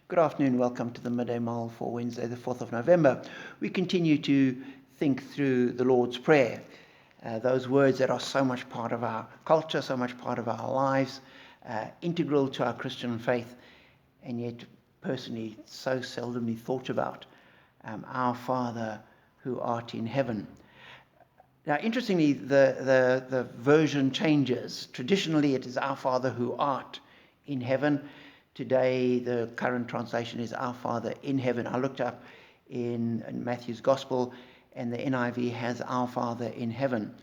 Good afternoon. Welcome to the Midday Mull for Wednesday, the 4th of November. We continue to think through the Lord's Prayer, those words that are so much part of our culture, so much part of our lives, integral to our Christian faith, and yet personally so seldomly thought about. Our Father who art in heaven. Now, interestingly, the version changes. Traditionally, it is Our Father who art in heaven. Today, the current translation is Our Father in heaven. I looked up in Matthew's Gospel, and the NIV has Our Father in heaven.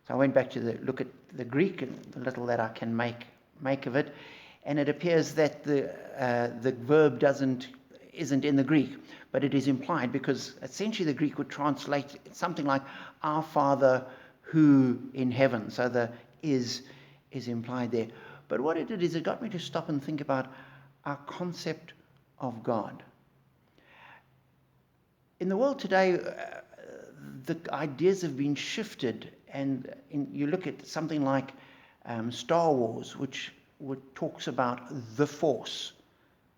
So I went back to look at the Greek, and the little that I can make of it, and it appears that the verb isn't in the Greek, but it is implied, because essentially the Greek would translate something like Our Father who in heaven. So the is implied there. But what it did is it got me to stop and think about our concept of God. In the world today, the ideas have been shifted, and you look at something like Star Wars, which talks about the Force.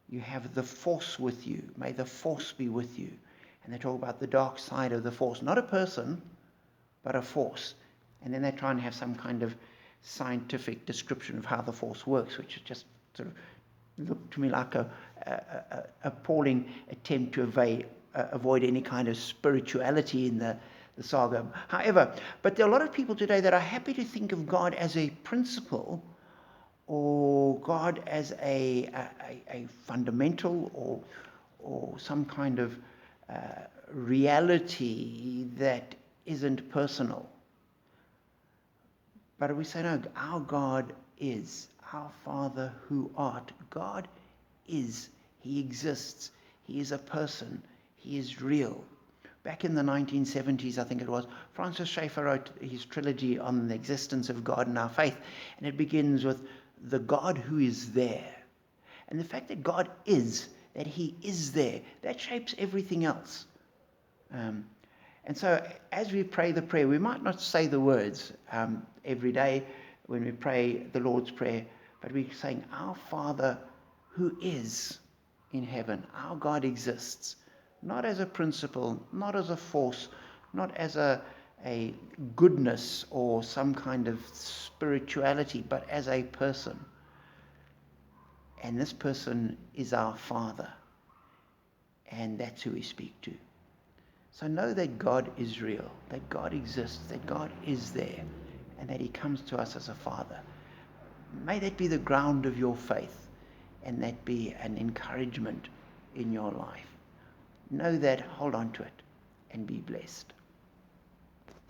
You have the Force with you. May the Force be with you. And they talk about the dark side of the Force. Not a person, but a force. And then they try and have some kind of scientific description of how the Force works, which is just sort of looked to me like a appalling attempt to avoid any kind of spirituality in the saga. However, but there are a lot of people today that are happy to think of God as a principle, or God as a fundamental, or some kind of reality that isn't personal. But we say, no, our God is. Our Father who art. God is. He exists. He is a person. He is real. Back in the 1970s, I think it was, Francis Schaeffer wrote his trilogy on the existence of God and our faith, and it begins with the God who is there. And the fact that God is, that he is there, that shapes everything else. And so as we pray the prayer, we might not say the words every day when we pray the Lord's Prayer, but we're saying, Our Father who is in heaven. Our God exists, not as a principle, not as a force, not as a goodness or some kind of spirituality, but as a person. And this person is our Father. And that's who we speak to. So know that God is real, that God exists, that God is there, and that he comes to us as a Father. May that be the ground of your faith, and that be an encouragement in your life. Know that, hold on to it, and be blessed.